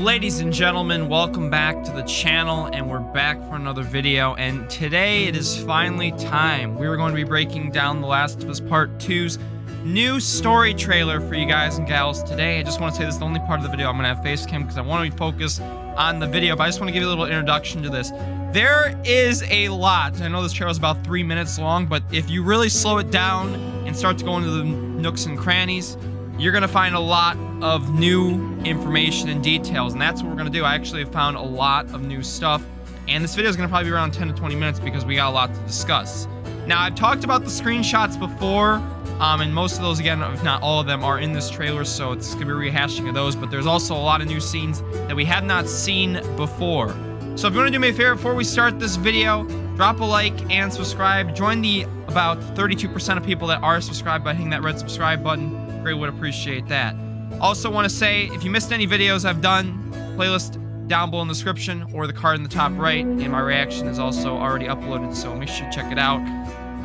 Ladies and gentlemen, welcome back to the channel, and we're back for another video. And today it is finally time. We are going to be breaking down The Last of Us Part 2's new story trailer for you guys and gals today. I just want to say this is the only part of the video I'm going to have face cam because I want to be focused on the video, but I just want to give you a little introduction to this. There is a lot. I know this trailer is about 3 minutes long, but if you really slow it down and start to go into the nooks and crannies, you're going to find a lot of new information and details, and that's what we're going to do. I actually have found a lot of new stuff, and this video is going to probably be around 10 to 20 minutes because we got a lot to discuss. Now, I've talked about the screenshots before, and most of those, again, if not all of them, are in this trailer, so it's going to be rehashing of those, but there's also a lot of new scenes that we have not seen before. So if you want to do me a favor before we start this video, drop a like and subscribe. Join the about 32% of people that are subscribed by hitting that red subscribe button. Really would appreciate that. Also want to say, if you missed any videos I've done, playlist down below in the description or the card in the top right, and my reaction is also already uploaded, so make sure you check it out.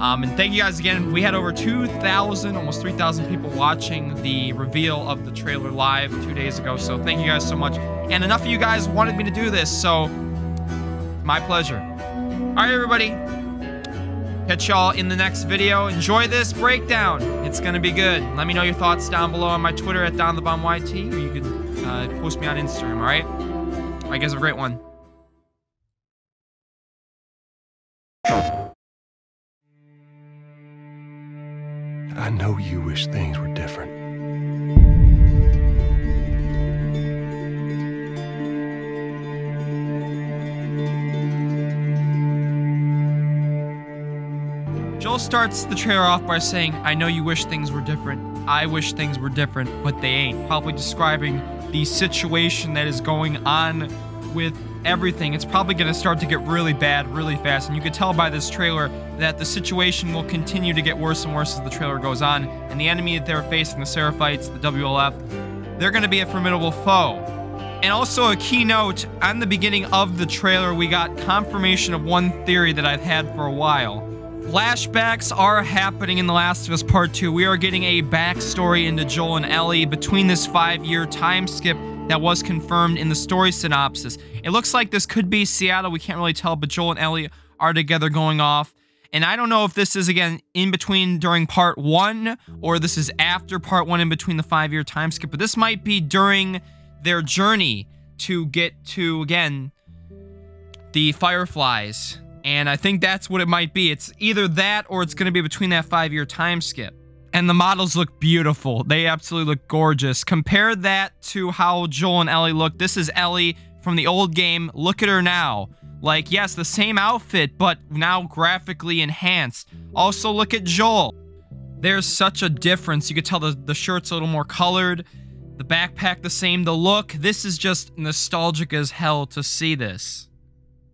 And thank you guys again. We had over 2,000, almost 3,000 people watching the reveal of the trailer live 2 days ago, so thank you guys so much. And enough of you guys wanted me to do this, so my pleasure. Alright, everybody. Catch y'all in the next video. Enjoy this breakdown. It's gonna be good. Let me know your thoughts down below on my Twitter at DomTheBombYT, or you can post me on Instagram, alright? Alright, guys, have a great one. I know you wish things were different. Joel starts the trailer off by saying, I know you wish things were different. I wish things were different, but they ain't. Probably describing the situation that is going on with everything. It's probably going to start to get really bad really fast, and you can tell by this trailer that the situation will continue to get worse and worse as the trailer goes on, and the enemy that they're facing, the Seraphites, the WLF, they're going to be a formidable foe. And also a key note, on the beginning of the trailer, we got confirmation of one theory that I've had for a while. Flashbacks are happening in The Last of Us Part 2. We are getting a backstory into Joel and Ellie between this 5-year time skip that was confirmed in the story synopsis. It looks like this could be Seattle, we can't really tell, but Joel and Ellie are together going off. And I don't know if this is, again, in between during Part 1, or this is after Part 1 in between the 5-year time skip, but this might be during their journey to get to, again, the Fireflies. And I think that's what it might be. It's either that or it's going to be between that 5-year time skip. And the models look beautiful. They absolutely look gorgeous. Compare that to how Joel and Ellie look. This is Ellie from the old game. Look at her now. Like, yes, the same outfit, but now graphically enhanced. Also, look at Joel. There's such a difference. You could tell the shirt's a little more colored. The backpack the same. The look. This is just nostalgic as hell to see this.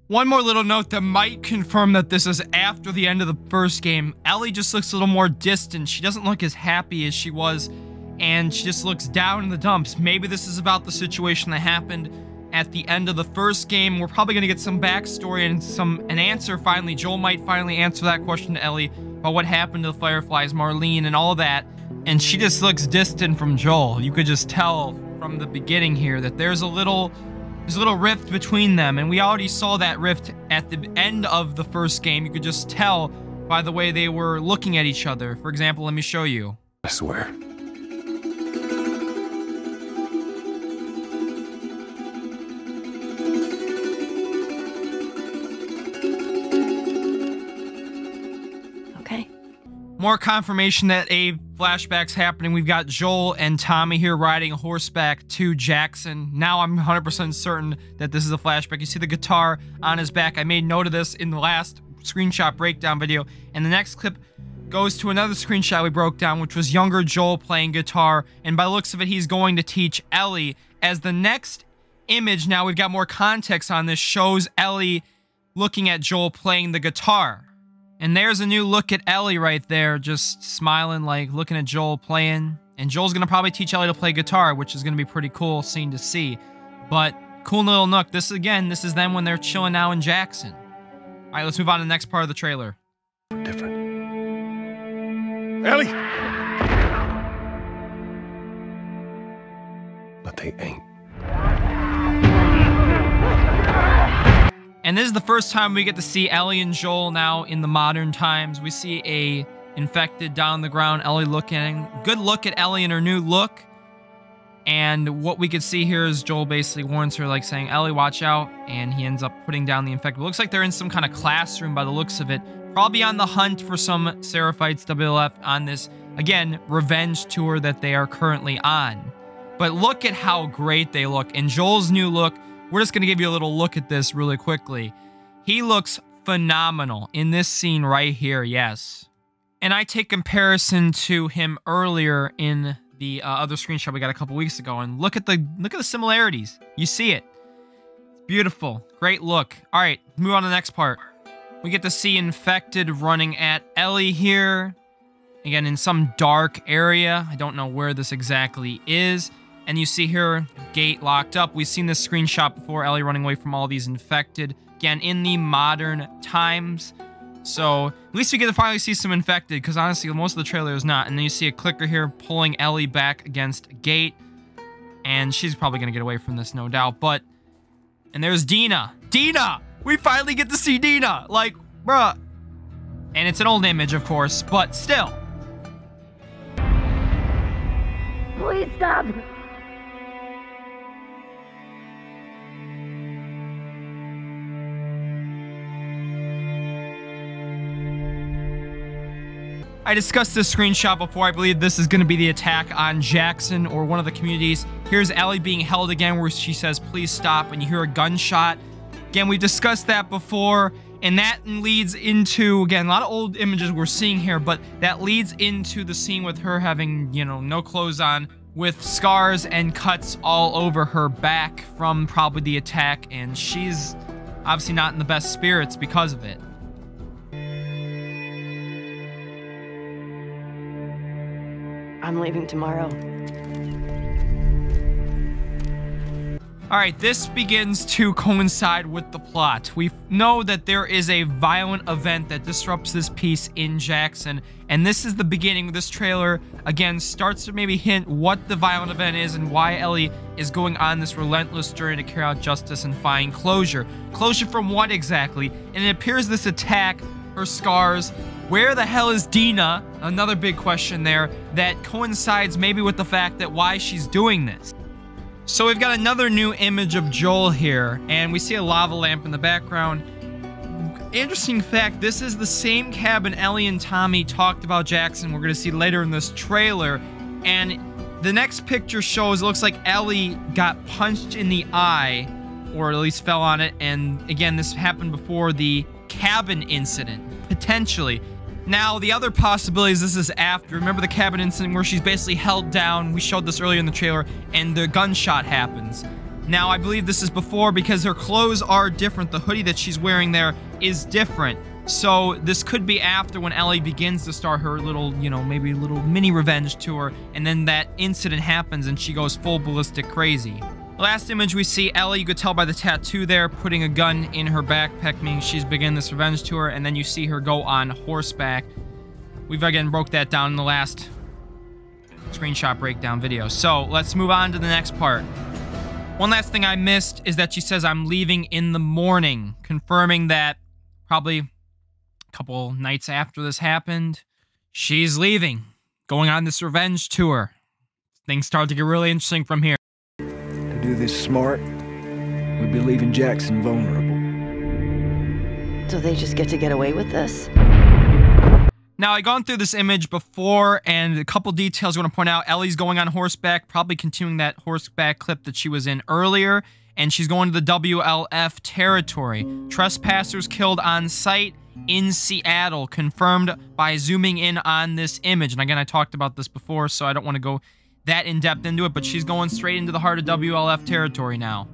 One more little note that might confirm that this is after the end of the first game. Ellie just looks a little more distant. She doesn't look as happy as she was, and she just looks down in the dumps. Maybe this is about the situation that happened at the end of the first game. We're probably going to get some backstory and an answer finally. Joel might finally answer that question to Ellie about what happened to the Fireflies, Marlene, and all that. And she just looks distant from Joel. You could just tell from the beginning here that there's a little rift between them, and we already saw that rift at the end of the first game. You could just tell by the way they were looking at each other. For example, let me show you. I swear. Okay. More confirmation that a flashback's happening. We've got Joel and Tommy here riding horseback to Jackson. Now I'm 100% certain that this is a flashback. You see the guitar on his back. I made note of this in the last screenshot breakdown video. And the next clip goes to another screenshot we broke down, which was younger Joel playing guitar. And by the looks of it, he's going to teach Ellie. As the next image, now we've got more context on this, shows Ellie looking at Joel playing the guitar. And there's a new look at Ellie right there, just smiling, like looking at Joel playing. And Joel's gonna probably teach Ellie to play guitar, which is gonna be pretty cool scene to see. But cool little nook. This is them when they're chilling now in Jackson. All right, let's move on to the next part of the trailer. Different. Ellie! But they ain't. And this is the first time we get to see Ellie and Joel now in the modern times. We see a infected down on the ground, Ellie looking. Good look at Ellie in her new look. And what we could see here is Joel basically warns her, like saying, Ellie, watch out. And he ends up putting down the infected. It looks like they're in some kind of classroom by the looks of it. Probably on the hunt for some Seraphites WLF on this, again, revenge tour that they are currently on. But look at how great they look. And Joel's new look, we're just going to give you a little look at this really quickly. He looks phenomenal in this scene right here, yes. And I take comparison to him earlier in the other screenshot we got a couple weeks ago, and look at the similarities. You see it. It's beautiful. Great look. All right, move on to the next part. We get to see infected running at Ellie here. Again, in some dark area. I don't know where this exactly is. And you see here, gate locked up. We've seen this screenshot before, Ellie running away from all these infected. Again, in the modern times. So, at least we get to finally see some infected, because honestly, most of the trailer is not. And then you see a clicker here pulling Ellie back against a gate. And she's probably going to get away from this, no doubt. But, and there's Dina. Dina! We finally get to see Dina! Like, bruh. And it's an old image, of course, but still. Please stop. I discussed this screenshot before. I believe this is going to be the attack on Jackson or one of the communities. Here's Ellie being held again where she says, please stop, and you hear a gunshot. Again, we discussed that before, and that leads into, again, a lot of old images we're seeing here, but that leads into the scene with her having, you know, no clothes on, with scars and cuts all over her back from probably the attack, and she's obviously not in the best spirits because of it. I'm leaving tomorrow. Alright, this begins to coincide with the plot. We know that there is a violent event that disrupts this piece in Jackson, and this is the beginning. This trailer, again, starts to maybe hint what the violent event is and why Ellie is going on this relentless journey to carry out justice and find closure. Closure from what exactly? And it appears this attack, her scars, where the hell is Dina? Another big question there that coincides maybe with the fact that why she's doing this. So we've got another new image of Joel here, and we see a lava lamp in the background. Interesting fact, this is the same cabin Ellie and Tommy talked about Jackson we're going to see later in this trailer. And the next picture shows, it looks like Ellie got punched in the eye, or at least fell on it. And again, this happened before the cabin incident, potentially. Now, the other possibility is this is after. Remember the cabin incident where she's basically held down? We showed this earlier in the trailer, and the gunshot happens. Now, I believe this is before because her clothes are different. The hoodie that she's wearing there is different. So, this could be after when Ellie begins to start her little, you know, maybe a little mini revenge tour, and then that incident happens and she goes full ballistic crazy. The last image we see Ellie, you could tell by the tattoo there, putting a gun in her backpack, meaning she's beginning this revenge tour, and then you see her go on horseback. We've again broke that down in the last screenshot breakdown video. So let's move on to the next part. One last thing I missed is that she says, I'm leaving in the morning, confirming that probably a couple nights after this happened, she's leaving, going on this revenge tour. Things start to get really interesting from here. To do this smart, we'd be leaving Jackson vulnerable. So they just get to get away with this? Now, I've gone through this image before, and a couple details I want to point out. Ellie's going on horseback, probably continuing that horseback clip that she was in earlier, and she's going to the WLF territory. Trespassers killed on site in Seattle, confirmed by zooming in on this image. And again, I talked about this before, so I don't want to go that in-depth into it, but she's going straight into the heart of WLF territory now.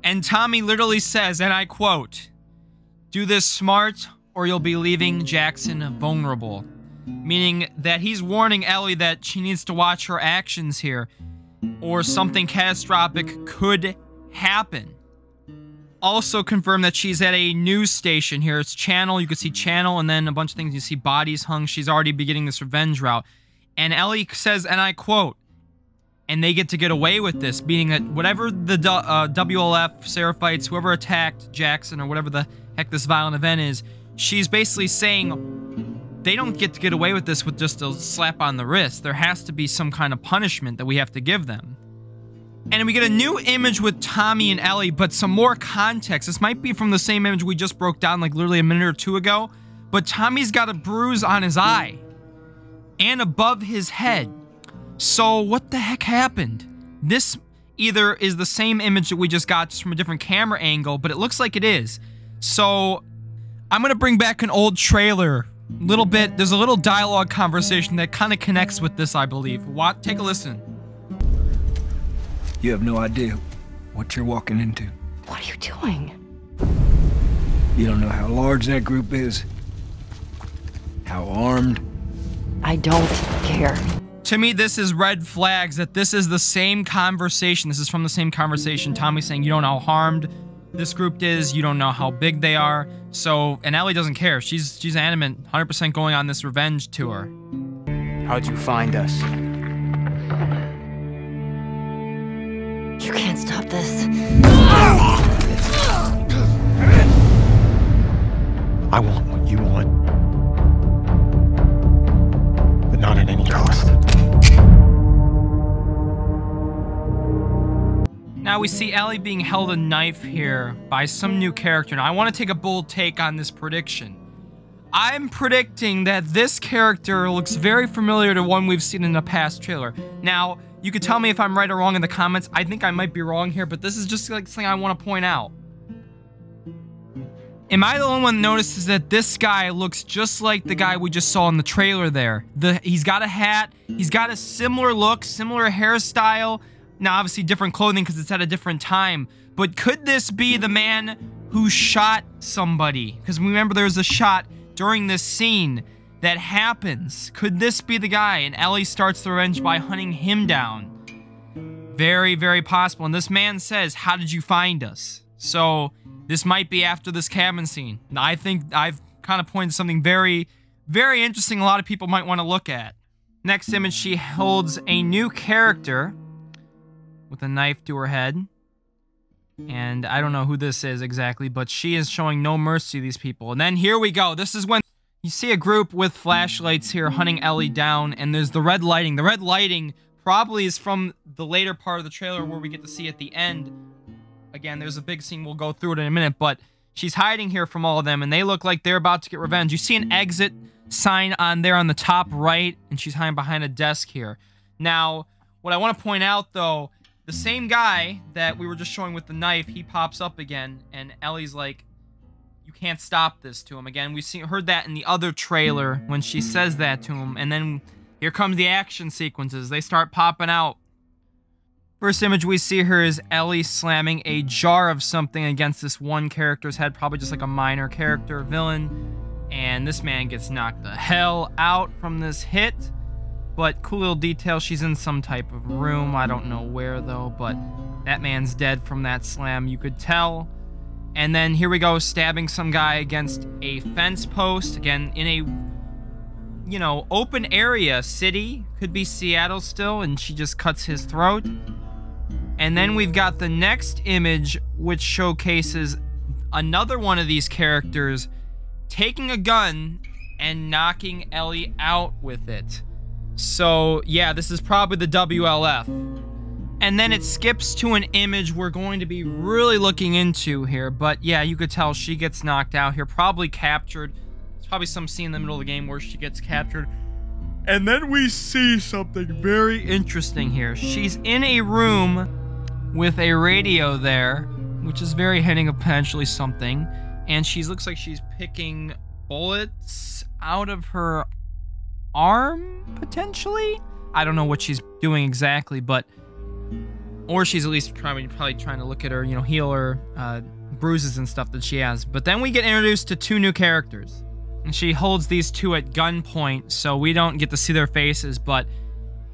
And Tommy literally says, and I quote, "Do this smart or you'll be leaving Jackson vulnerable." Meaning that he's warning Ellie that she needs to watch her actions here, or something catastrophic could happen. Also confirmed that she's at a news station here. It's Channel. You can see Channel, and then a bunch of things. You see bodies hung. She's already beginning this revenge route. And Ellie says, and I quote, and they get away with this, meaning that whatever the WLF, Seraphites, whoever attacked Jackson or whatever the heck this violent event is, she's basically saying they don't get away with this with just a slap on the wrist. There has to be some kind of punishment that we have to give them. And we get a new image with Tommy and Ellie, but some more context. This might be from the same image we just broke down like literally a minute or two ago, but Tommy's got a bruise on his eye and above his head. So what the heck happened? This either is the same image that we just got just from a different camera angle, but it looks like it is. So I'm gonna bring back an old trailer. Little bit, there's a little dialogue conversation that kind of connects with this, I believe. Take a listen. You have no idea what you're walking into. What are you doing? You don't know how large that group is, how armed. I don't care. To me, this is red flags that this is the same conversation. This is from the same conversation. Tommy's saying you don't know how harmed this group is. You don't know how big they are. So, and Ellie doesn't care. She's adamant, 100% going on this revenge tour. How'd you find us? You can't stop this. I want what you want, but not at any cost. Now we see Ellie being held a knife here by some new character. Now I want to take a bold take on this prediction. I'm predicting that this character looks very familiar to one we've seen in a past trailer. Now, you could tell me if I'm right or wrong in the comments. I think I might be wrong here, but this is just like something I want to point out. Am I the only one that notices that this guy looks just like the guy we just saw in the trailer there? He's got a hat, he's got a similar look, similar hairstyle. Now, obviously different clothing because it's at a different time. But could this be the man who shot somebody? Because remember there was a shot during this scene that happens. Could this be the guy? And Ellie starts the revenge by hunting him down. Very, very possible. And this man says, "How did you find us?" So this might be after this cabin scene. I think I've kind of pointed to something very, very interesting a lot of people might want to look at. Next image, she holds a new character with a knife to her head. And I don't know who this is exactly, but she is showing no mercy to these people. And then here we go. This is when you see a group with flashlights here hunting Ellie down, and there's the red lighting. The red lighting probably is from the later part of the trailer where we get to see at the end. Again, there's a big scene. We'll go through it in a minute, but she's hiding here from all of them, and they look like they're about to get revenge. You see an exit sign on there on the top right, and she's hiding behind a desk here. Now, what I want to point out, though, the same guy that we were just showing with the knife, he pops up again, and Ellie's like, "You can't stop this," to him. Again, we've heard that in the other trailer when she says that to him, and then here comes the action sequences. They start popping out. First image we see her is Ellie slamming a jar of something against this one character's head, probably just like a minor character, villain, and this man gets knocked the hell out from this hit. But cool little detail, she's in some type of room. I don't know where, though, but that man's dead from that slam, you could tell. And then here we go, stabbing some guy against a fence post. Again, in a, you know, open area, city. Could be Seattle still, and she just cuts his throat. And then we've got the next image, which showcases another one of these characters taking a gun and knocking Ellie out with it. So, yeah, this is probably the WLF. And then it skips to an image we're going to be really looking into here. But, yeah, you could tell she gets knocked out here. Probably captured. There's probably some scene in the middle of the game where she gets captured. And then we see something very interesting here. She's in a room with a radio there, which is very hinting of potentially something. And she looks like she's picking bullets out of her arm, potentially? I don't know what she's doing exactly, but... Or she's at least probably trying to look at her, you know, heal her bruises and stuff that she has. But then we get introduced to two new characters. And she holds these two at gunpoint, so we don't get to see their faces, but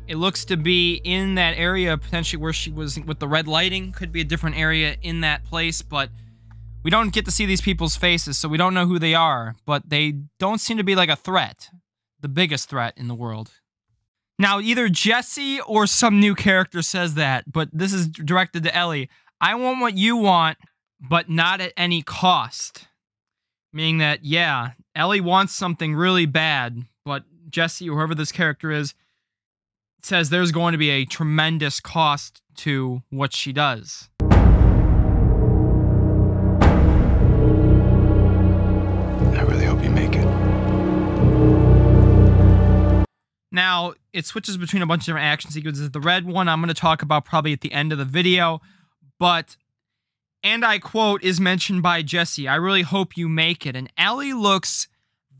it looks to be in that area, potentially where she was with the red lighting. Could be a different area in that place, but we don't get to see these people's faces, so we don't know who they are. But they don't seem to be like a threat. The biggest threat in the world. Now, either Jesse or some new character says that, but this is directed to Ellie. I want what you want, but not at any cost. Meaning that, yeah, Ellie wants something really bad, but Jesse, or whoever this character is, says there's going to be a tremendous cost to what she does. I really hope you make it. Now, it switches between a bunch of different action sequences. The red one I'm going to talk about probably at the end of the video, but, and I quote, is mentioned by Jesse, I really hope you make it. And Ellie looks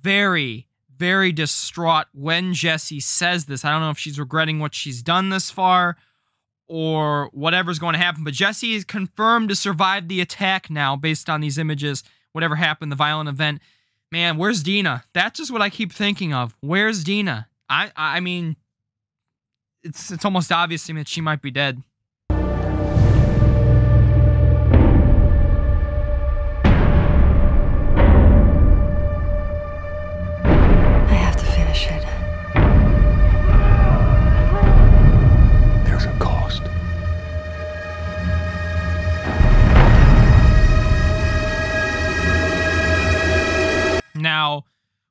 very, very distraught when Jesse says this. I don't know if she's regretting what she's done this far or whatever's going to happen, but Jesse is confirmed to survive the attack now based on these images, whatever happened, the violent event. Man, where's Dina? That's just what I keep thinking of. Where's Dina? I mean, it's almost obvious to me that she might be dead. I have to finish it. There's a cost. Now,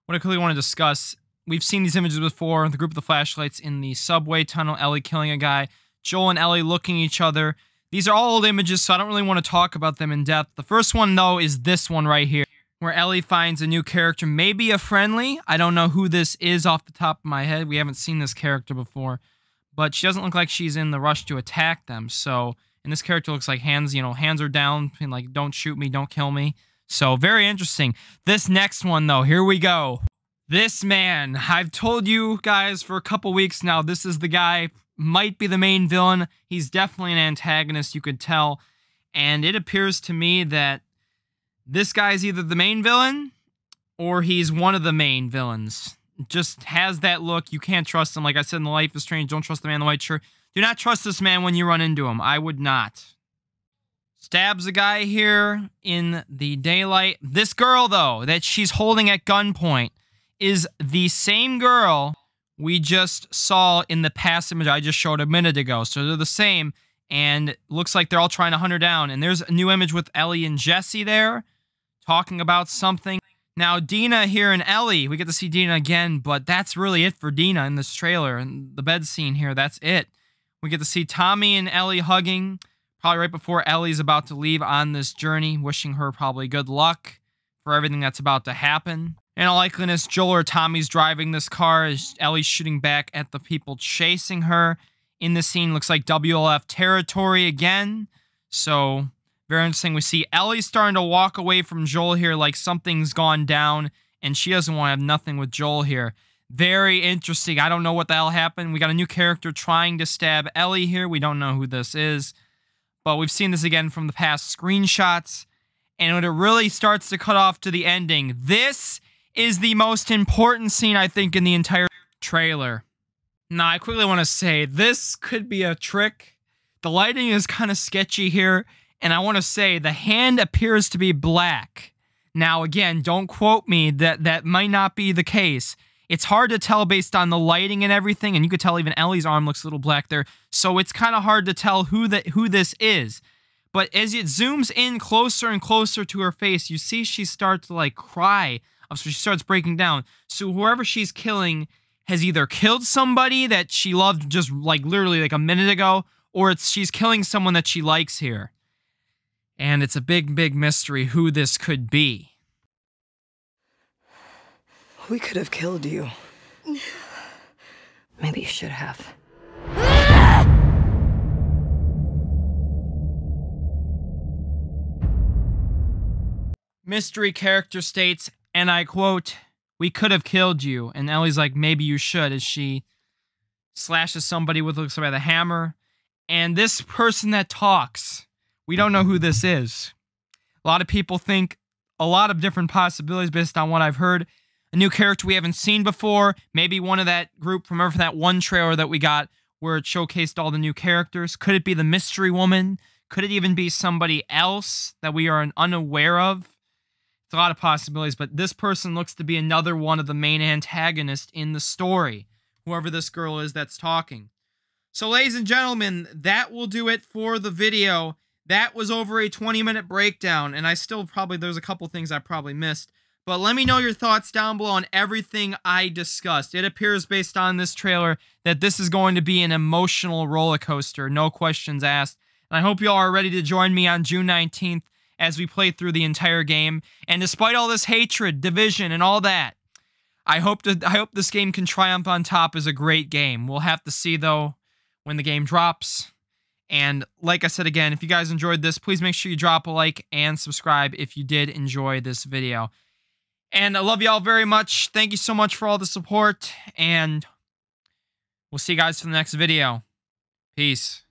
what I clearly want to discuss, we've seen these images before. The group of the flashlights in the subway tunnel, Ellie killing a guy, Joel and Ellie looking at each other. These are all old images, so I don't really want to talk about them in depth. The first one, though, is this one right here, where Ellie finds a new character, maybe a friendly. I don't know who this is off the top of my head. We haven't seen this character before, but she doesn't look like she's in the rush to attack them. So, and this character looks like hands, you know, hands are down, like, don't shoot me, don't kill me. So, very interesting. This next one, though, here we go. This man, I've told you guys for a couple weeks now, this is the guy, might be the main villain. He's definitely an antagonist, you could tell. And it appears to me that this guy's either the main villain or he's one of the main villains. Just has that look. You can't trust him. Like I said in the Life is Strange, don't trust the man in the white shirt. Do not trust this man when you run into him. I would not. Stabs a guy here in the daylight. This girl, though, that she's holding at gunpoint is the same girl we just saw in the past image I just showed a minute ago. So they're the same, and looks like they're all trying to hunt her down. And there's a new image with Ellie and Jesse there, talking about something. Now, Dina here and Ellie, we get to see Dina again, but that's really it for Dina in this trailer. And the bed scene here, that's it. We get to see Tommy and Ellie hugging, probably right before Ellie's about to leave on this journey, wishing her probably good luck for everything that's about to happen. In all likeliness, Joel or Tommy's driving this car as Ellie's shooting back at the people chasing her. In the scene, looks like WLF territory again. So, very interesting. We see Ellie starting to walk away from Joel here like something's gone down, and she doesn't want to have nothing with Joel here. Very interesting. I don't know what the hell happened. We got a new character trying to stab Ellie here. We don't know who this is. But we've seen this again from the past screenshots. And when it really starts to cut off to the ending, this is the most important scene, I think, in the entire trailer. Now, I quickly want to say, this could be a trick. The lighting is kind of sketchy here, and I want to say, the hand appears to be black. Now, again, don't quote me, that might not be the case. It's hard to tell based on the lighting and everything, and you could tell even Ellie's arm looks a little black there, so it's kind of hard to tell who this is. But as it zooms in closer and closer to her face, you see she starts to, like, cry. So she starts breaking down. So whoever she's killing has either killed somebody that she loved just like literally like a minute ago, or she's killing someone that she likes here. And it's a big, big mystery who this could be. We could have killed you. Maybe you should have. Mystery character states, and I quote, "We could have killed you." And Ellie's like, "Maybe you should," as she slashes somebody with, looks like, a hammer. And this person that talks, we don't know who this is. A lot of people think a lot of different possibilities based on what I've heard. A new character we haven't seen before. Maybe one of that group, remember from that one trailer that we got where it showcased all the new characters. Could it be the mystery woman? Could it even be somebody else that we are unaware of? It's a lot of possibilities, but this person looks to be another one of the main antagonists in the story. whoever this girl is that's talking. So, ladies and gentlemen, that will do it for the video. That was over a 20-minute breakdown, and there's a couple things I probably missed. But let me know your thoughts down below on everything I discussed. It appears based on this trailer that this is going to be an emotional roller coaster, no questions asked. And I hope you all are ready to join me on June 19th as we play through the entire game. And despite all this hatred, division, and all that, I hope this game can triumph on top as a great game. We'll have to see, though, when the game drops. And like I said again, if you guys enjoyed this, please make sure you drop a like and subscribe if you did enjoy this video. And I love you all very much. Thank you so much for all the support. And we'll see you guys for the next video. Peace.